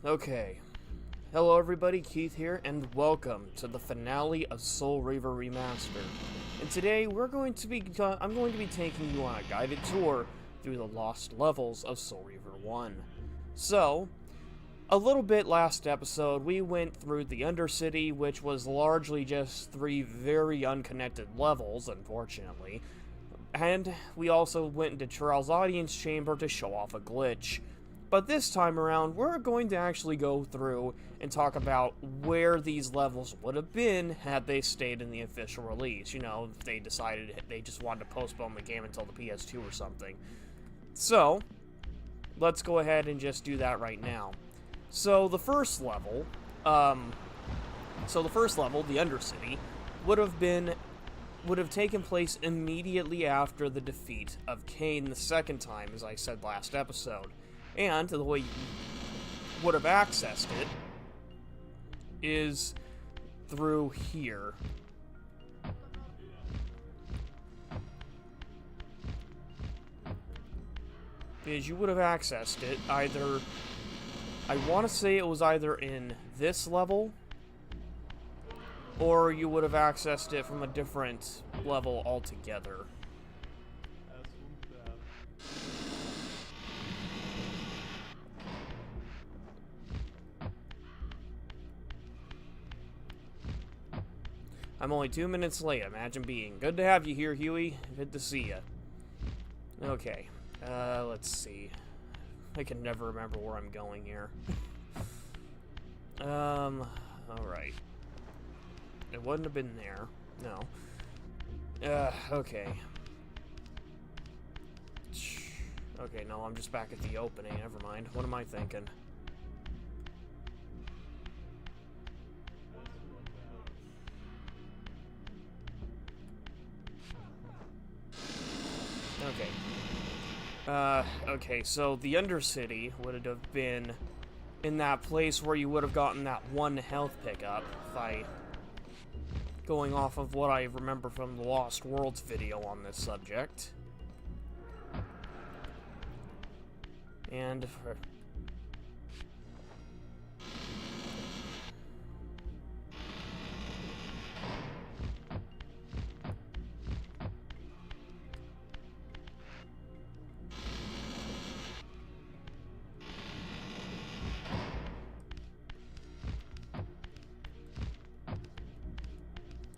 Okay. Hello everybody, Keith here, and welcome to the finale of Soul Reaver Remastered. And today I'm going to be taking you on a guided tour through the lost levels of Soul Reaver 1. So, a little bit last episode, we went through the Undercity, which was largely just 3 very unconnected levels, unfortunately. And we also went into Charles' audience chamber to show off a glitch. But this time around, we're going to actually go through and talk about where these levels would have been had they stayed in the official release. You know, if they decided they just wanted to postpone the game until the PS2 or something. So, let's go ahead and just do that right now. So, the first level, the Undercity, would have taken place immediately after the defeat of Cain the second time, as I said last episode. And the way you would have accessed it is through here. Is you would have accessed it either, I want to say it was either in this level, or you would have accessed it from a different level altogether. I'm only 2 minutes late, imagine being. Good to have you here, Huey. Good to see you. Okay, let's see. I can never remember where I'm going here. Alright. It wouldn't have been there. No. Okay. Okay, no, I'm just back at the opening. Never mind. What am I thinking? Okay, so the Undercity would have been in that place where you would have gotten that 1 health pickup, going off of what I remember from the Lost Worlds video on this subject. And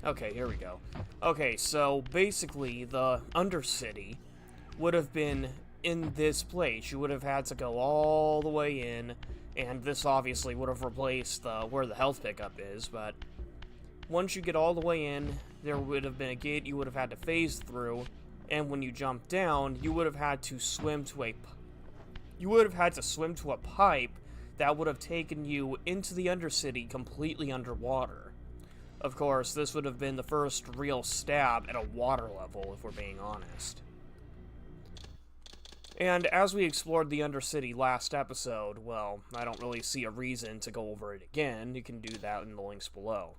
okay, here we go. Okay, so basically the Undercity would have been in this place. You would have had to go all the way in, and this obviously would have replaced where the health pickup is, but once you get all the way in, there would have been a gate you would have had to phase through, and when you jump down, you would have had to swim to a pipe that would have taken you into the Undercity completely underwater. Of course, this would have been the first real stab at a water level, if we're being honest. And as we explored the Undercity last episode, well, I don't really see a reason to go over it again. You can do that in the links below.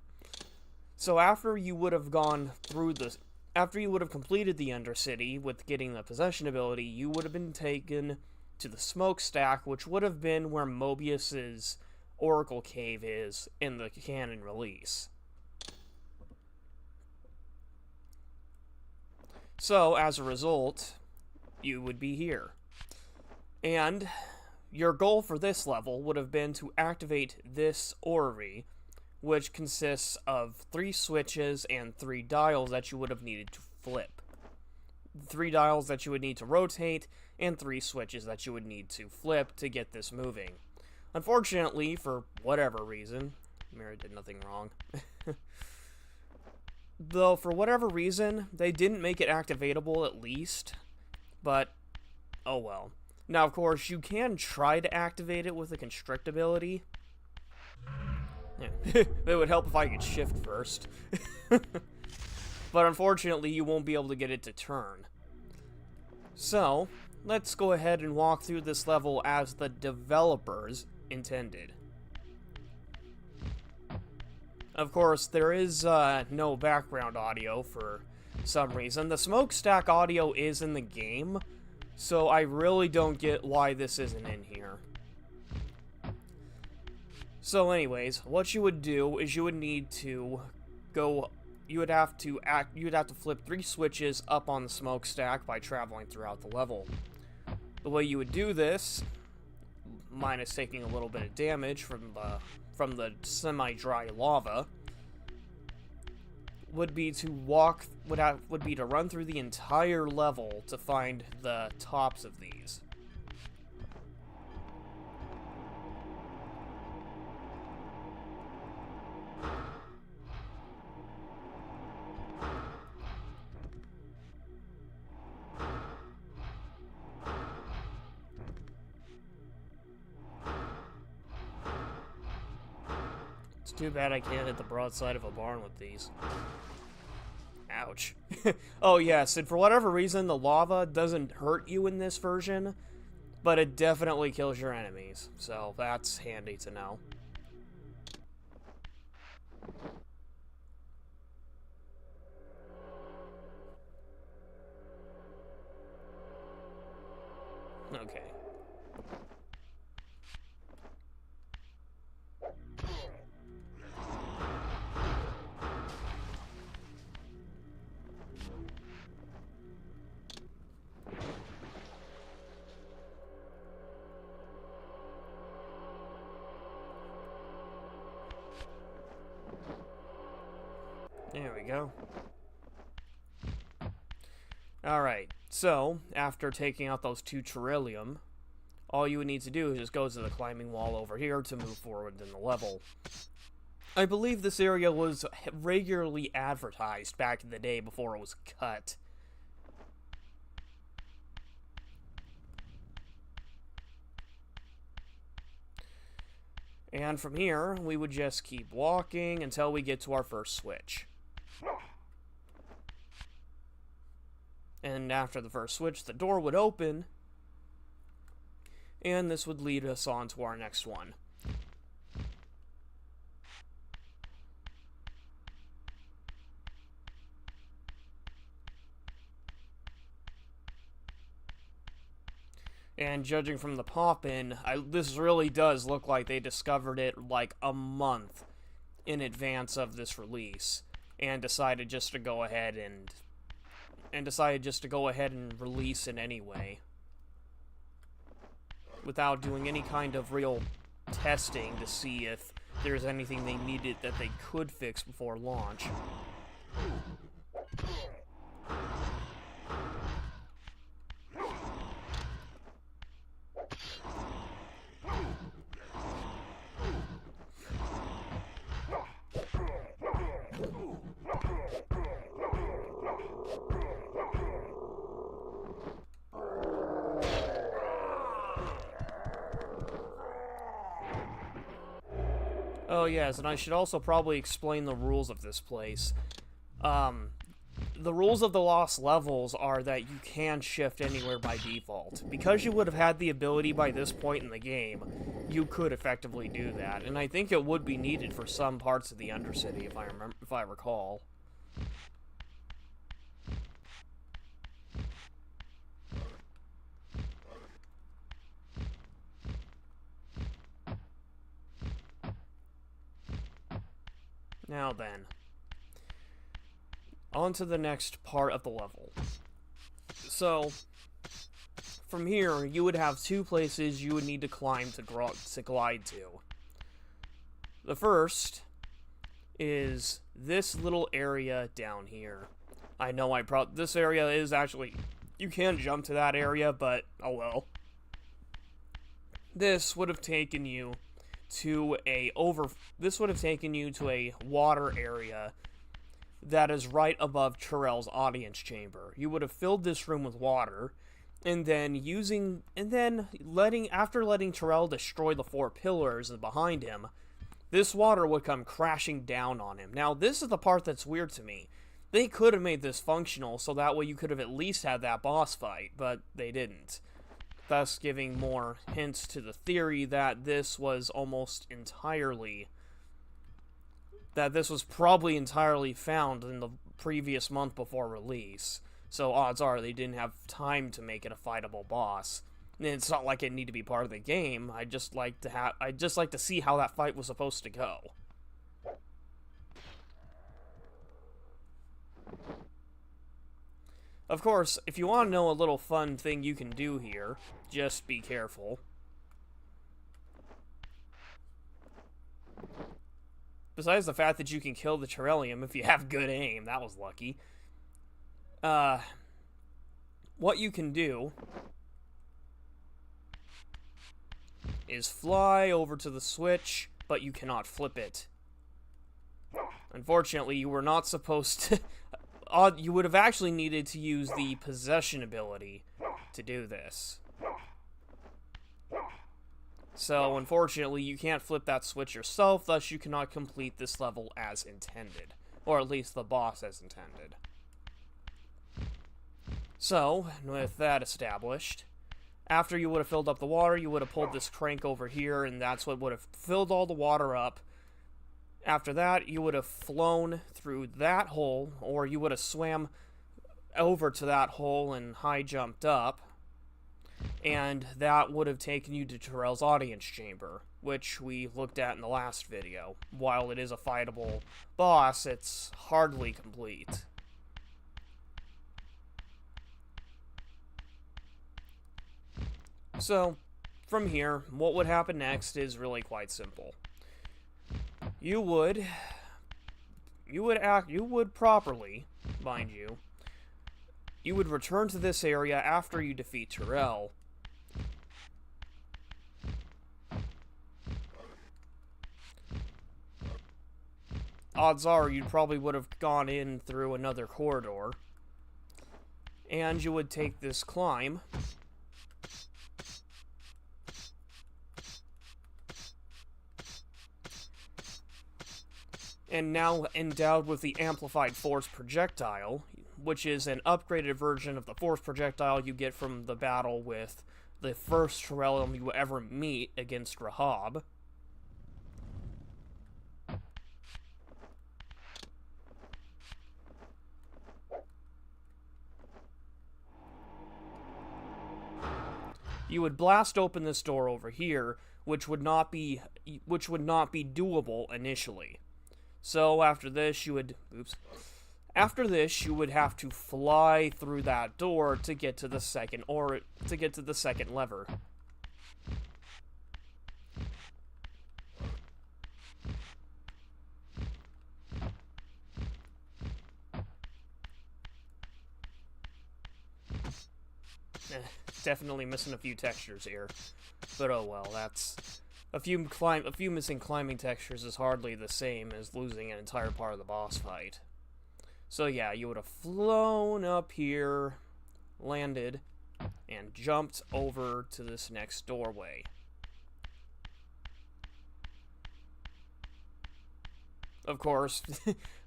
So after you would have completed the Undercity with getting the possession ability, you would have been taken to the smokestack, which would have been where Mobius's Oracle Cave is in the canon release. So, as a result, you would be here. And your goal for this level would have been to activate this orrery, which consists of 3 switches and 3 dials that you would have needed to flip. 3 dials that you would need to rotate, and 3 switches that you would need to flip to get this moving. Unfortunately, for whatever reason, Mary did nothing wrong. Though, for whatever reason, they didn't make it activatable at least, but, oh well. Now, of course, you can try to activate it with a constrict ability. Yeah. It would help if I could shift first. But unfortunately, you won't be able to get it to turn. So, let's go ahead and walk through this level as the developers intended. Of course, there is no background audio for some reason. The smokestack audio is in the game, so I really don't get why this isn't in here. So anyways, what you would do is you would need to go, you would have to flip 3 switches up on the smokestack by traveling throughout the level. The way you would do this, minus taking a little bit of damage from the semi-dry lava, would be to run through the entire level to find the tops of these. It's too bad I can't hit the broadside of a barn with these. Ouch. Oh yes, and for whatever reason, the lava doesn't hurt you in this version, but it definitely kills your enemies, so that's handy to know. Okay. There we go. Alright, so, after taking out those 2 Trillium, all you would need to do is just go to the climbing wall over here to move forward in the level. I believe this area was regularly advertised back in the day before it was cut. And from here, we would just keep walking until we get to our first switch. And after the first switch, the door would open, and this would lead us on to our next one. And judging from the pop-in, this really does look like they discovered it like a month in advance of this release, and decided just to go ahead and release it anyway, without doing any kind of real testing to see if there's anything they needed that they could fix before launch. Oh yes, and I should also probably explain the rules of this place. The rules of the Lost Levels are that you can shift anywhere by default. Because you would have had the ability by this point in the game, you could effectively do that, and I think it would be needed for some parts of the Undercity, if I recall. Now then, on to the next part of the level. So, from here, you would have 2 places you would need to climb to glide to. The first is this little area down here. I know this area is actually, you can jump to that area, but oh well. This would have taken you to a water area that is right above Terrell's audience chamber. You would have filled this room with water, and then after letting Terrell destroy the 4 pillars behind him, this water would come crashing down on him. Now, this is the part that's weird to me. They could have made this functional, so that way you could have at least had that boss fight, but they didn't. thus giving more hints to the theory that this was probably entirely found in the previous month before release. So odds are they didn't have time to make it a fightable boss. And it's not like it need to be part of the game. I'd just like to see how that fight was supposed to go. Of course, if you want to know a little fun thing you can do here, just be careful. Besides the fact that you can kill the Terrellium if you have good aim, that was lucky. What you can do is fly over to the switch, but you cannot flip it. Unfortunately, you were not supposed to... you would have actually needed to use the possession ability to do this. So, unfortunately, you can't flip that switch yourself, thus you cannot complete this level as intended. Or at least the boss as intended. So, with that established, after you would have filled up the water, you would have pulled this crank over here, and that's what would have filled all the water up. After that, you would have flown through that hole, or you would have swam over to that hole and high jumped up, and that would have taken you to Terrell's audience chamber, which we looked at in the last video. While it is a fightable boss, it's hardly complete. So, from here, what would happen next is really quite simple. You would properly, mind you, you would return to this area after you defeat Terrell. Odds are you probably would have gone in through another corridor. And you would take this climb. And now endowed with the Amplified Force Projectile, which is an upgraded version of the Force Projectile you get from the battle with the first Terrellium you ever meet against Rahab. You would blast open this door over here, which would not be doable initially. So after this, you would have to fly through that door to get to the second lever. Definitely missing a few textures here, but oh well. That's a few missing climbing textures is hardly the same as losing an entire part of the boss fight. So yeah, you would have flown up here, landed, and jumped over to this next doorway. Of course,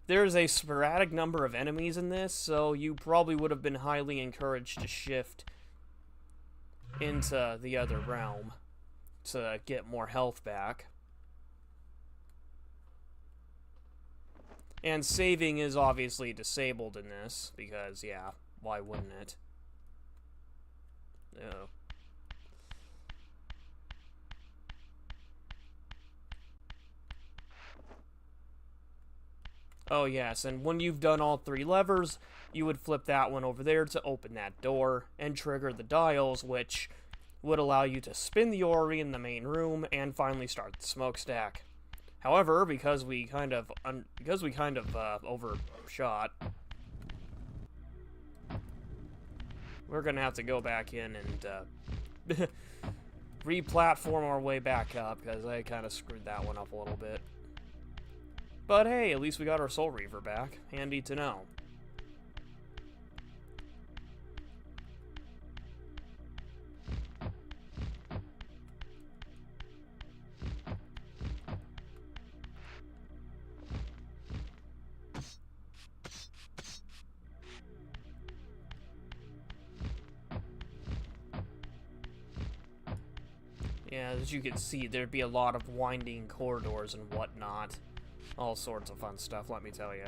there's a sporadic number of enemies in this, so you probably would have been highly encouraged to shift into the other realm to get more health back. And saving is obviously disabled in this, because, yeah, why wouldn't it? Oh. Oh, yes, and when you've done all three levers, you would flip that one over there to open that door and trigger the dials, which would allow you to spin the orrery in the main room and finally start the smokestack. However, because we kind of overshot, we're gonna have to go back in and re-platform our way back up, because I kind of screwed that one up a little bit. But hey, at least we got our Soul Reaver back. Handy to know. Yeah, as you can see, there'd be a lot of winding corridors and whatnot. All sorts of fun stuff, let me tell you.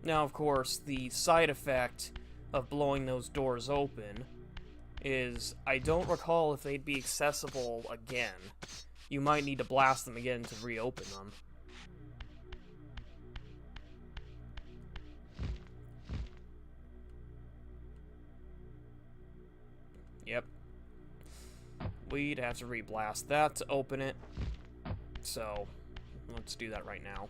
Now, of course, the side effect of blowing those doors open is I don't recall if they'd be accessible again. You might need to blast them again to reopen them. Yep. We'd have to re-blast that to open it. So, let's do that right now.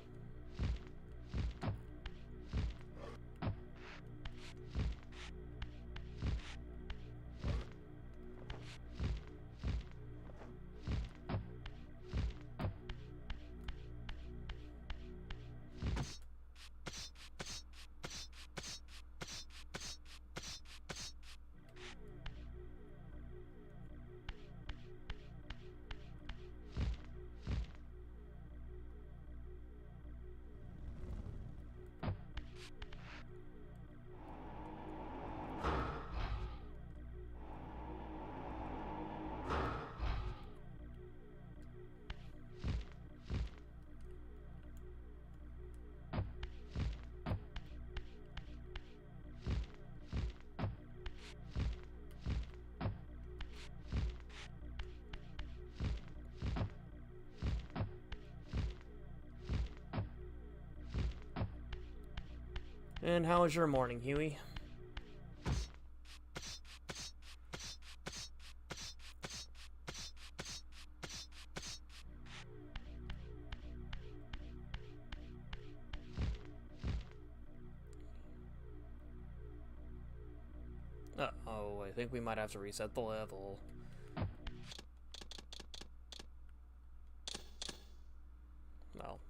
And how was your morning, Huey? Uh-oh, I think we might have to reset the level. Well.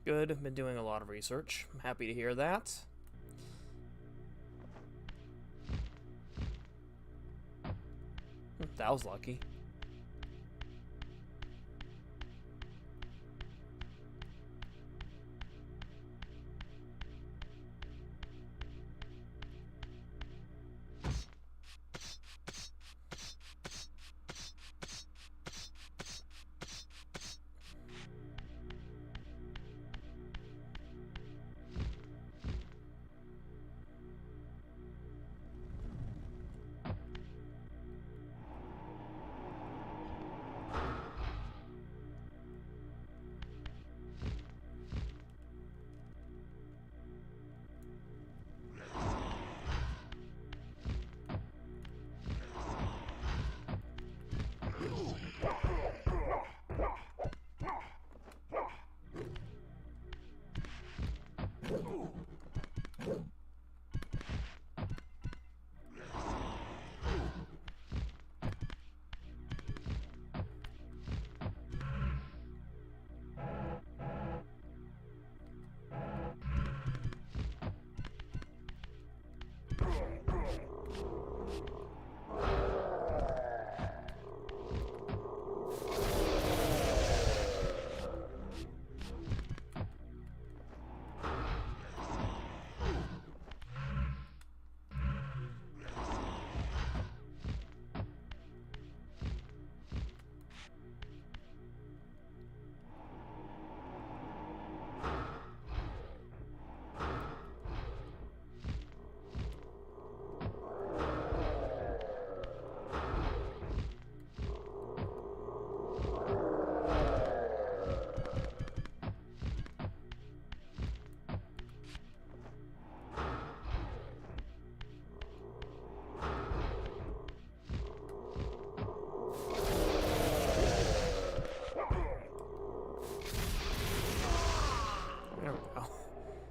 Good, I've been doing a lot of research. I'm happy to hear that. That was lucky.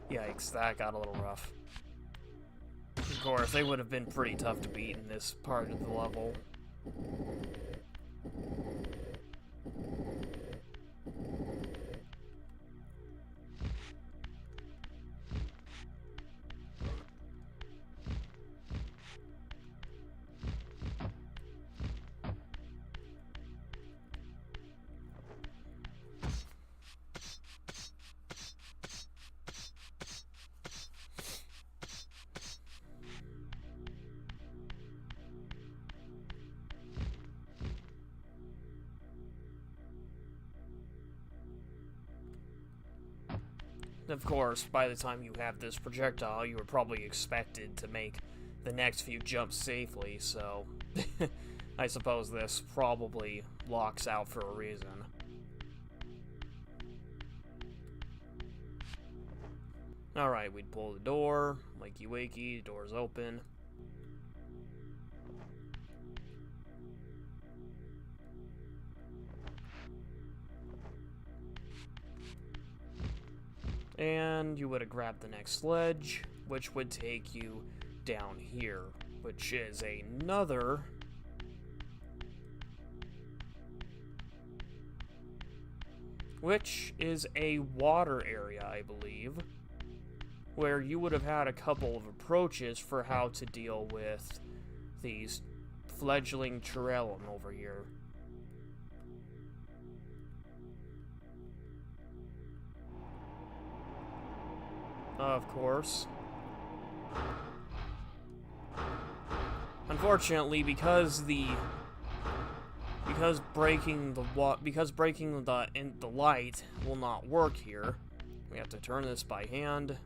Yikes, that got a little rough. Of course, they would have been pretty tough to beat in this part of the level. Of course, by the time you have this projectile, you were probably expected to make the next few jumps safely, so I suppose this probably locks out for a reason. Alright, we'd pull the door, wakey wakey, door's open. And you would have grabbed the next sledge, which would take you down here, which is another... which is a water area, I believe, where you would have had a couple of approaches for how to deal with these fledgling Chirellum over here. Of course. Unfortunately, because breaking the light will not work here, we have to turn this by hand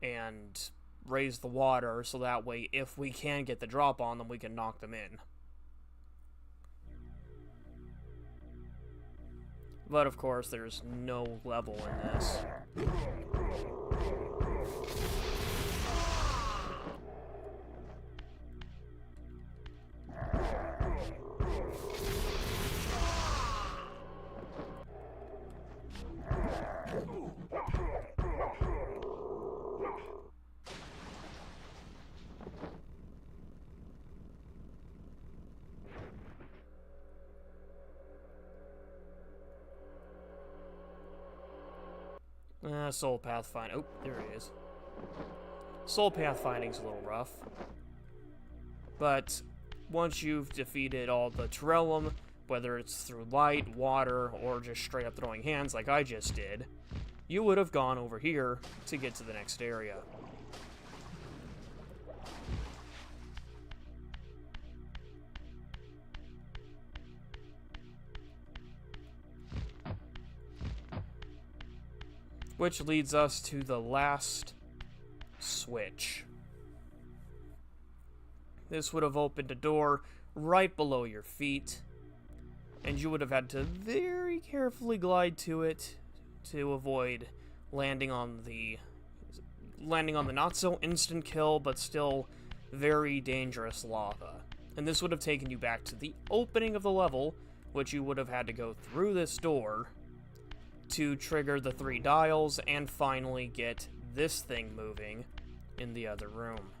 and raise the water so that way if we can get the drop on them, we can knock them in. But of course, there's no level in this. Soul Pathfinder. Oh, there it is. Soul Pathfinding's a little rough. But once you've defeated all the Chirellum, whether it's through light, water, or just straight up throwing hands like I just did, you would have gone over here to get to the next area. Which leads us to the last switch. This would have opened a door right below your feet, and you would have had to very carefully glide to it to avoid landing on the not so instant kill, but still very dangerous lava. And this would have taken you back to the opening of the level, which you would have had to go through this door to trigger the 3 dials and finally get this thing moving in the other room.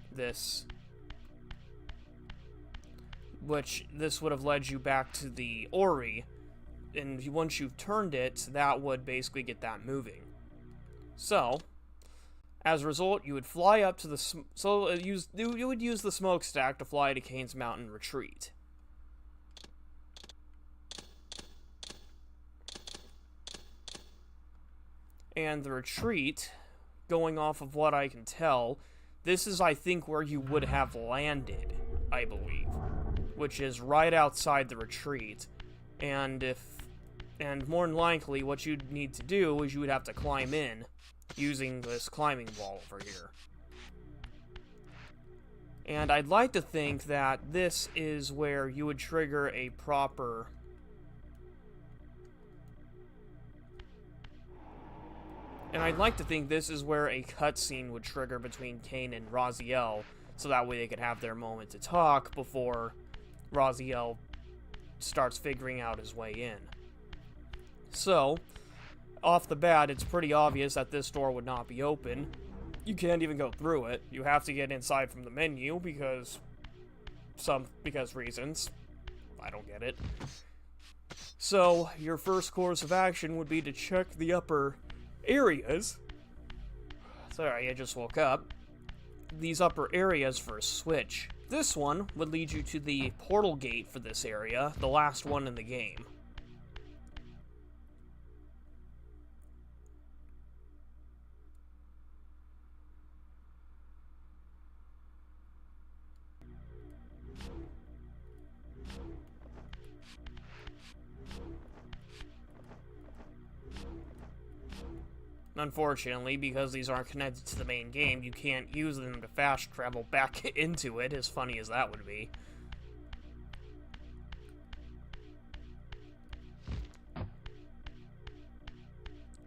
This would have led you back to the Ori, and once you've turned it, that would basically get that moving. So, as a result, you would fly up to the you would use the smokestack to fly to Kane's Mountain Retreat. And the retreat, going off of what I can tell, this is, I think, where you would have landed, I believe, which is right outside the retreat. And more than likely, what you'd need to do is you would have to climb in using this climbing wall over here. And I'd like to think that this is where you would trigger a proper... And I'd like to think this is where a cutscene would trigger between Kane and Raziel, so that way they could have their moment to talk before Raziel starts figuring out his way in. So, off the bat, it's pretty obvious that this door would not be open. You can't even go through it. You have to get inside from the menu because reasons. I don't get it. So, your first course of action would be to check the upper areas. Sorry, I just woke up. These upper areas for a switch. This one would lead you to the portal gate for this area, the last one in the game. unfortunately, because these aren't connected to the main game, you can't use them to fast travel back into it, as funny as that would be.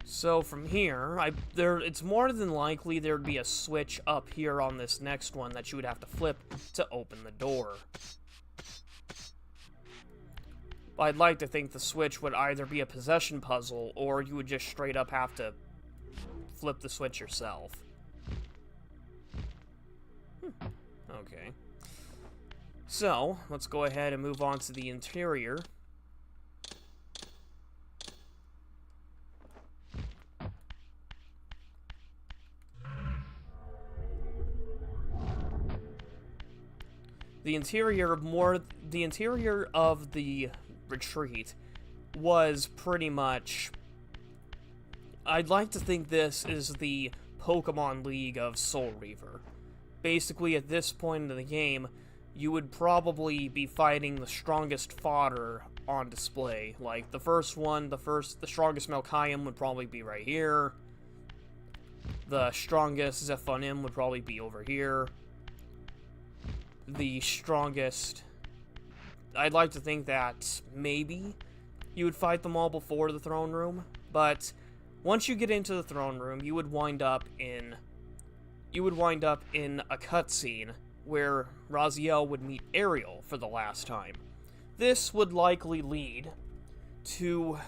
So from here, it's more than likely there'd be a switch up here on this next one that you would have to flip to open the door. I'd like to think the switch would either be a possession puzzle, or you would just straight up have to flip the switch yourself. Okay. So, let's go ahead and move on to the interior. The interior of the retreat was pretty much... I'd like to think this is the Pokemon League of Soul Reaver. Basically, at this point in the game, you would probably be fighting the strongest fodder on display. Like, the first one, the strongest Malchium would probably be right here. The strongest Zephonim would probably be over here. The strongest... I'd like to think that maybe you would fight them all before the throne room, but once you get into the throne room, you would wind up in a cutscene where Raziel would meet Ariel for the last time. This would likely lead to...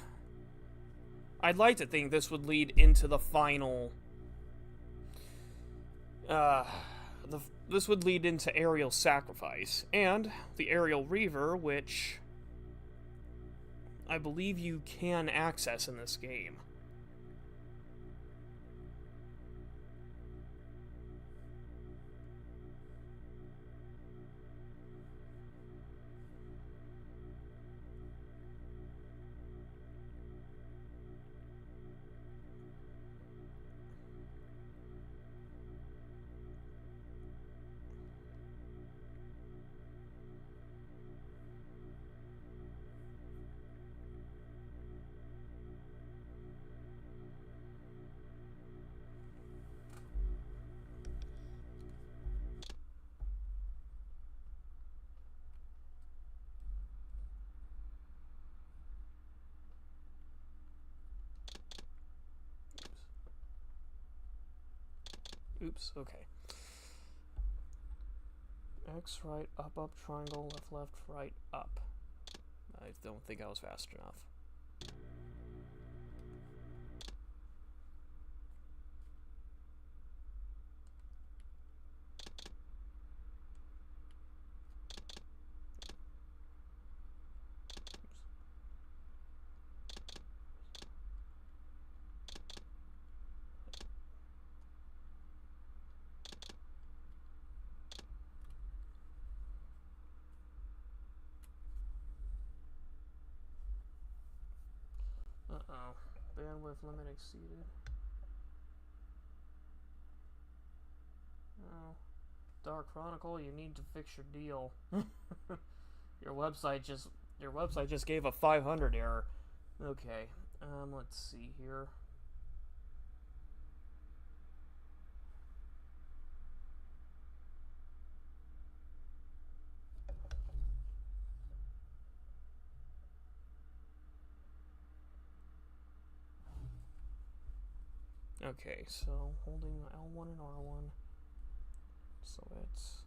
I'd like to think this would lead into the final... This would lead into Ariel's sacrifice, and the Aerial Reaver, which I believe you can access in this game. Oops, okay. X, right, up, triangle, left, right, up. I don't think I was fast enough. Uh-oh. Bandwidth limit exceeded. Oh. Dark Chronicle, you need to fix your deal. Your website just gave a 500 error. Okay. Let's see here. Okay, so holding L1 and R1. So it's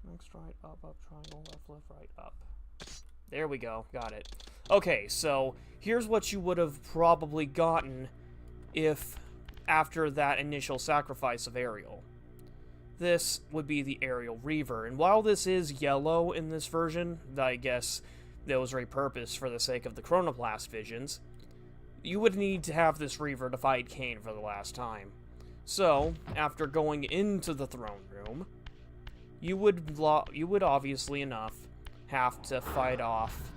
next, right, up, triangle, left, right, up. There we go, got it. Okay, so here's what you would have probably gotten if after that initial sacrifice of Ariel. This would be the Aerial Reaver, and while this is yellow in this version, I guess that was repurposed for the sake of the Chronoblast visions, you would need to have this Reaver to fight Kain for the last time. So, after going into the throne room, you would obviously enough have to fight off.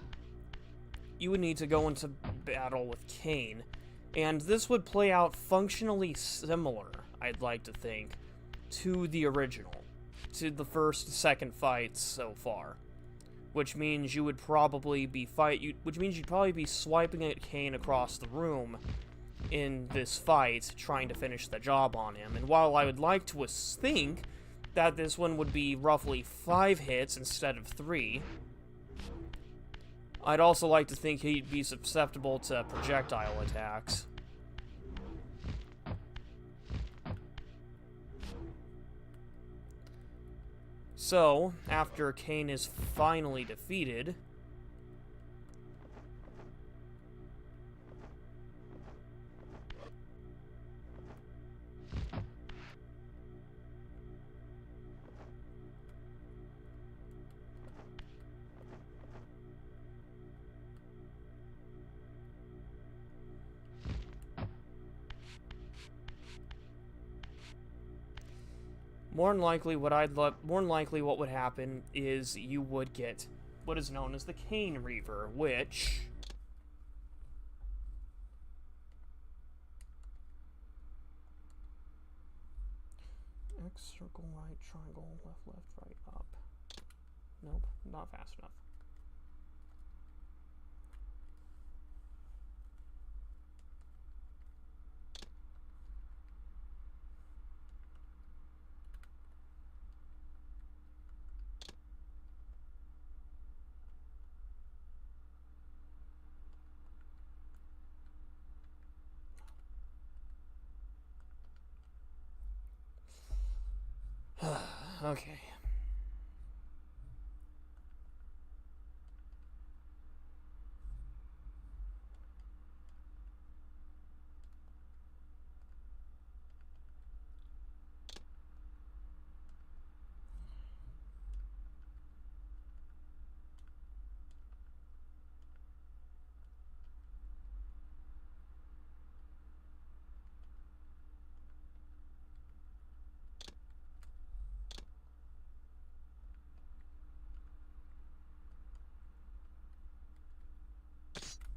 You would need to go into battle with Kain, and this would play out functionally similar, I'd like to think, to the original, to the second fights so far. Which means you would probably be swiping at Kain across the room in this fight trying to finish the job on him. And while I would like to think that this one would be roughly 5 hits instead of 3, I'd also like to think he'd be susceptible to projectile attacks. So, after Cain is finally defeated, more than likely what would happen is you would get what is known as the Soul Reaver, which X, circle, right, triangle, left, right, up. Nope, not fast enough. Okay.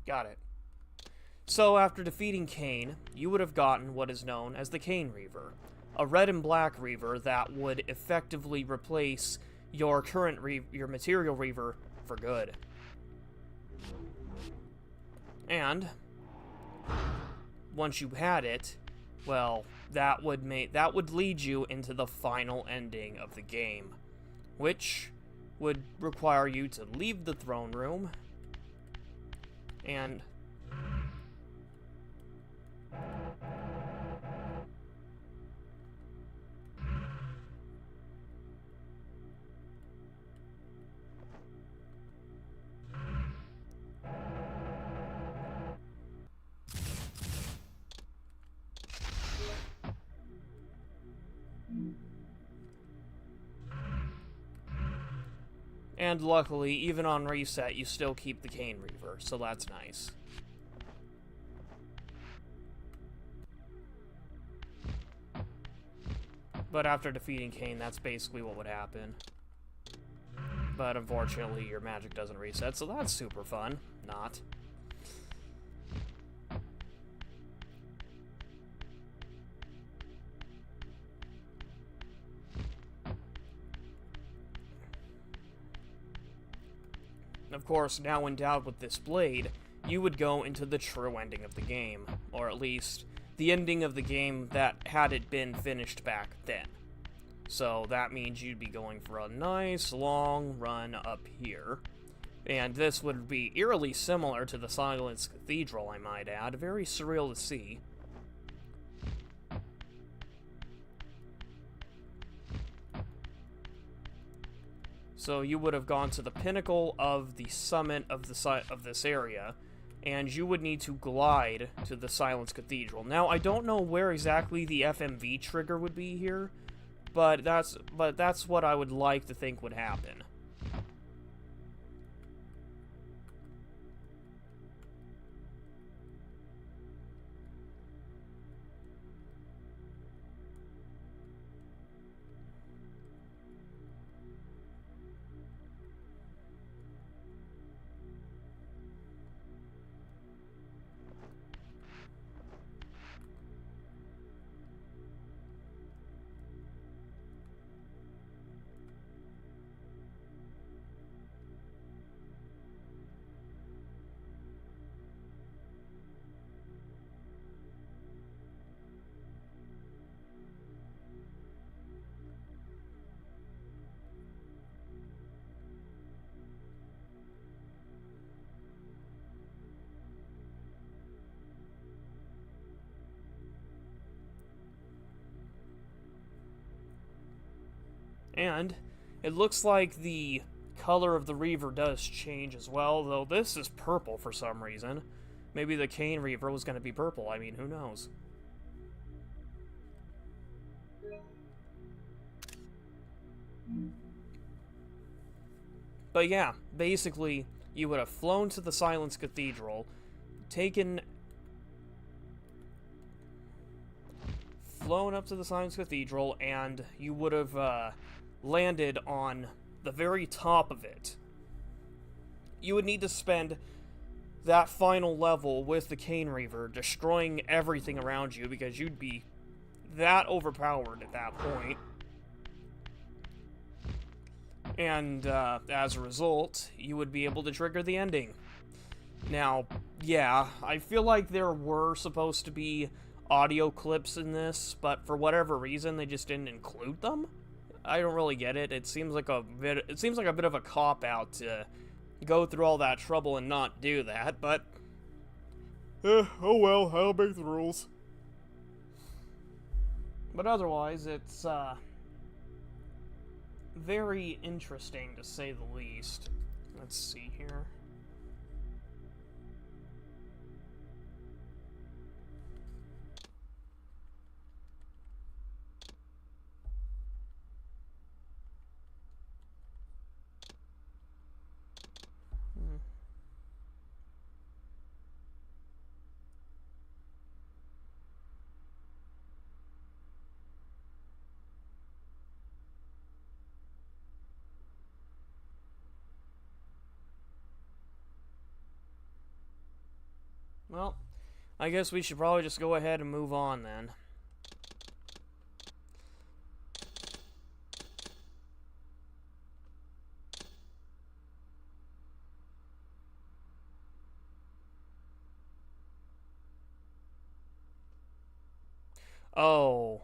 Got it. So after defeating Cain, you would have gotten what is known as the Soul Reaver, a red and black Reaver that would effectively replace your current your Material Reaver for good. And once you had it, well, that would lead you into the final ending of the game, which would require you to leave the throne room and luckily, even on reset, you still keep the Soul Reaver, so that's nice. But after defeating Cain, that's basically what would happen. But unfortunately, your magic doesn't reset, so that's super fun. Not. Of course, now endowed with this blade, you would go into the true ending of the game, or at least the ending of the game that had it been finished back then. So that means you'd be going for a nice long run up here, and this would be eerily similar to the Silence Cathedral, I might add. Very surreal to see. So you would have gone to the pinnacle of the summit of this area, and you would need to glide to the Silence Cathedral. Now, I don't know where exactly the FMV trigger would be here, but that's what I would like to think would happen. And it looks like the color of the Reaver does change as well, though this is purple for some reason. Maybe the Cane Reaver was going to be purple. I mean, who knows? But yeah, basically, you would have flown to the Silence Cathedral, flown up to the Silence Cathedral, and you would have landed on the very top of it. You would need to spend that final level with the Cane Reaver, destroying everything around you, because you'd be that overpowered at that point. And as a result, you would be able to trigger the ending. Now, yeah, I feel like there were supposed to be audio clips in this, but for whatever reason, they just didn't include them. I don't really get it. It seems like a bit of a cop-out to go through all that trouble and not do that, but oh well, I'll break the rules. But otherwise, it's very interesting, to say the least. Let's see here. Well, I guess we should probably just go ahead and move on then. Oh.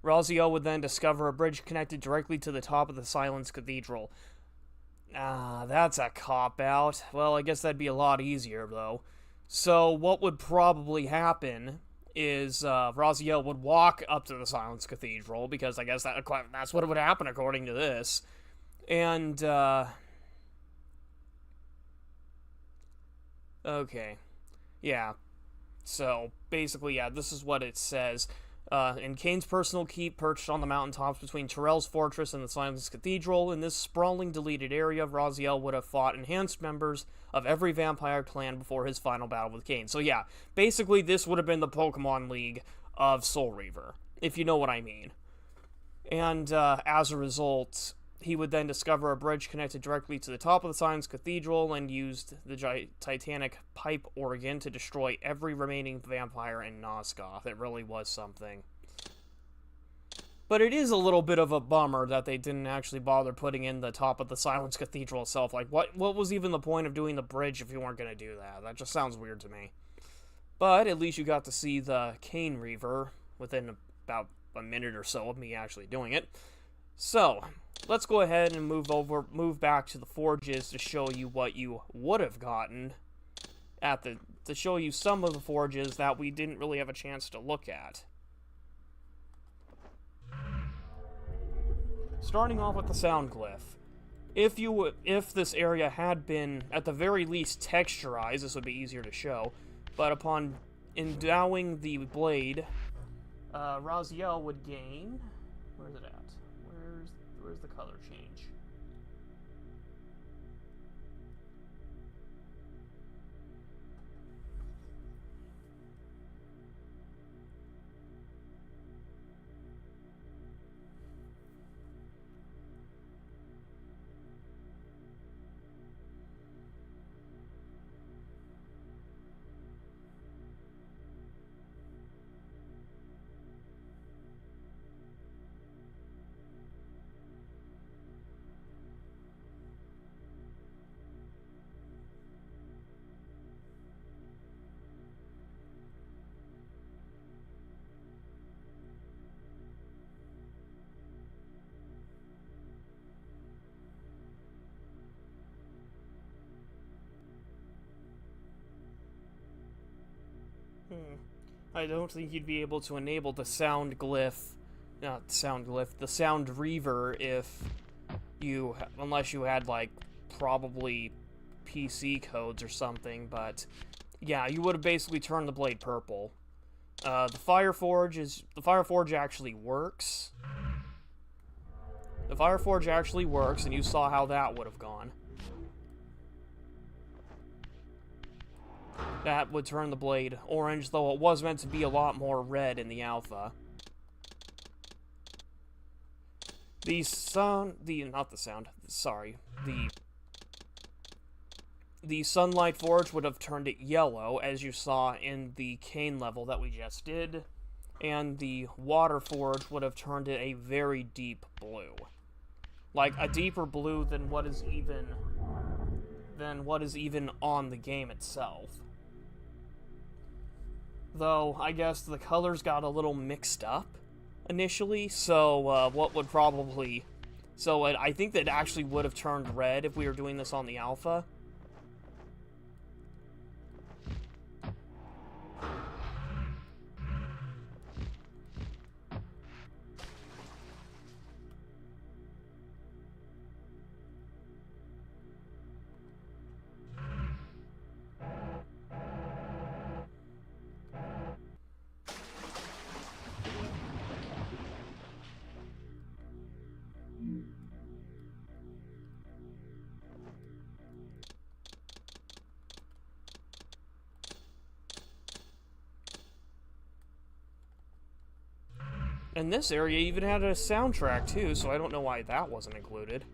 Raziel would then discover a bridge connected directly to the top of the Silence Cathedral. Ah, that's a cop-out. Well, I guess that'd be a lot easier, though. So, what would probably happen is Raziel would walk up to the Silence Cathedral, because I guess that's what would happen according to this. And, okay. Yeah. So, basically, yeah, this is what it says. In Kane's personal keep, perched on the mountaintops between Terrell's fortress and the Silence Cathedral, in this sprawling, deleted area, Raziel would have fought enhanced members of every vampire clan before his final battle with Kane. So yeah, basically this would have been the Pokemon League of Soul Reaver, if you know what I mean. And as a result, he would then discover a bridge connected directly to the top of the Silence Cathedral and used the Titanic pipe organ to destroy every remaining vampire in Nosgoth. It really was something. But it is a little bit of a bummer that they didn't actually bother putting in the top of the Silence Cathedral itself. Like, what was even the point of doing the bridge if you weren't going to do that? That just sounds weird to me. But at least you got to see the Cane Reaver within about a minute or so of me actually doing it. So, let's go ahead and move back to the forges to show you what you would have gotten to show you some of the forges that we didn't really have a chance to look at. Starting off with the sound glyph. If this area had been at the very least texturized, this would be easier to show. But upon endowing the blade, Raziel would gain. Where's it at? Where's the color change? I don't think you'd be able to enable the sound glyph not sound glyph, the Sound Reaver if you, unless you had, like, probably PC codes or something, but yeah, you would have basically turned the blade purple. The Fireforge actually works. The Fireforge actually works, and you saw how that would have gone. That would turn the blade orange, though it was meant to be a lot more red in the alpha. The Sunlight Forge would have turned it yellow, as you saw in the cane level that we just did, and the Water Forge would have turned it a very deep blue. Like, a deeper blue than what is even on the game itself. Though, I guess the colors got a little mixed up initially, so I think that actually would have turned red if we were doing this on the alpha. And this area even had a soundtrack too, so I don't know why that wasn't included.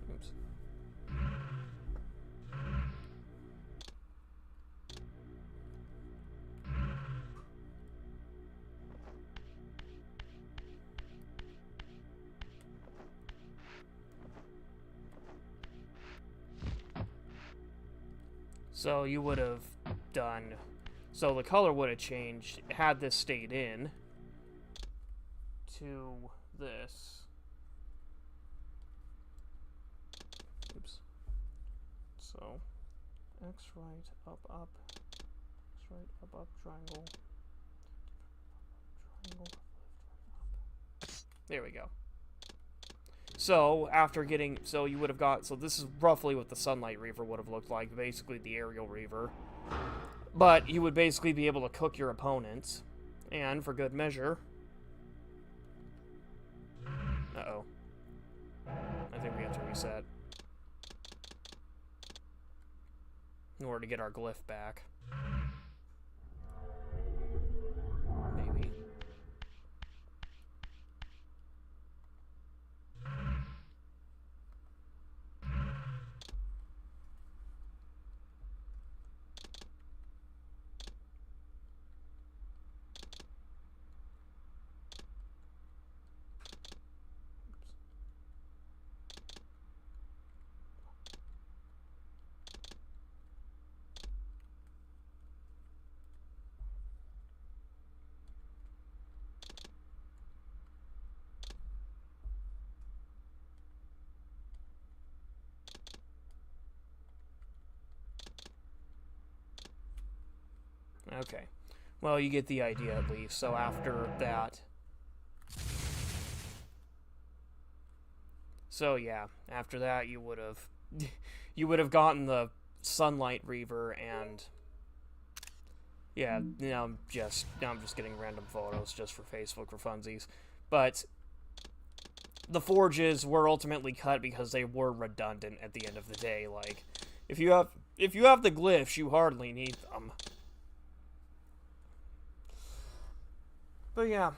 Oops. So you would have done... So the color would have changed had this stayed in to this. Oops. So, X right, up, up, X right, up, triangle, triangle, left, right, up. There we go. So, after getting, so you would have got, so this is roughly what the Sunlight Reaver would have looked like, basically the Aerial Reaver. But you would basically be able to cook your opponents, and for good measure... Uh-oh. I think we have to reset. In order to get our glyph back. Maybe. Okay. Well, you get the idea at least. So after that... So yeah, after that you would have... you would have gotten the Sunlight Reaver and... Yeah, I'm just getting random photos just for Facebook for funsies. But... the forges were ultimately cut because they were redundant at the end of the day. Like, if you have the glyphs, you hardly need them. But yeah,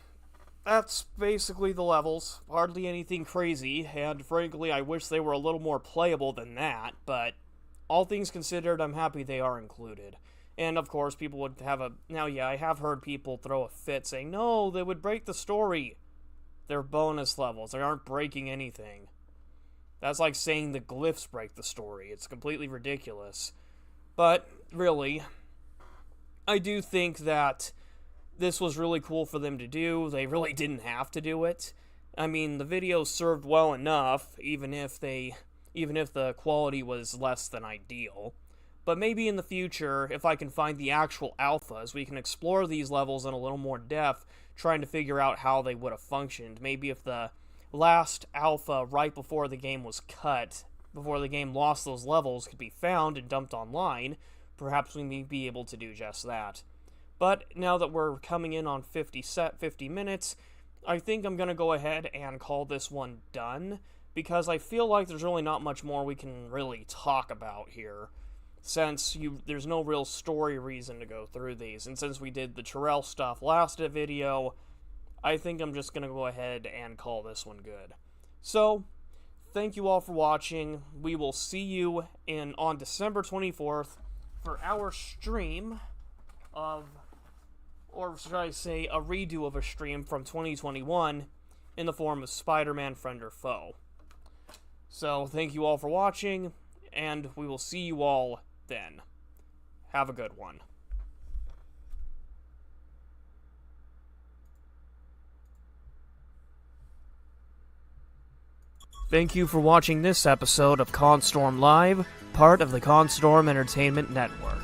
that's basically the levels. Hardly anything crazy, and frankly, I wish they were a little more playable than that, but all things considered, I'm happy they are included. And of course, people would have a... Now, yeah, I have heard people throw a fit saying, no, they would break the story. They're bonus levels. They aren't breaking anything. That's like saying the glyphs break the story. It's completely ridiculous. But, really, I do think that this was really cool for them to do. They really didn't have to do it. I mean, the video served well enough, even if the quality was less than ideal. But maybe in the future, if I can find the actual alphas, we can explore these levels in a little more depth, trying to figure out how they would have functioned. Maybe if the last alpha right before the game was cut, before the game lost those levels, could be found and dumped online, perhaps we may be able to do just that. But now that we're coming in on 50 minutes, I think I'm going to go ahead and call this one done, because I feel like there's really not much more we can really talk about here, since there's no real story reason to go through these, and since we did the Terrell stuff last video, I think I'm just going to go ahead and call this one good. So, thank you all for watching. We will see you on December 24th for our stream of, or should I say, a redo of a stream from 2021 in the form of Spider-Man Friend or Foe. So, thank you all for watching, and we will see you all then. Have a good one. Thank you for watching this episode of ConStorm Live, part of the ConStorm Entertainment Network.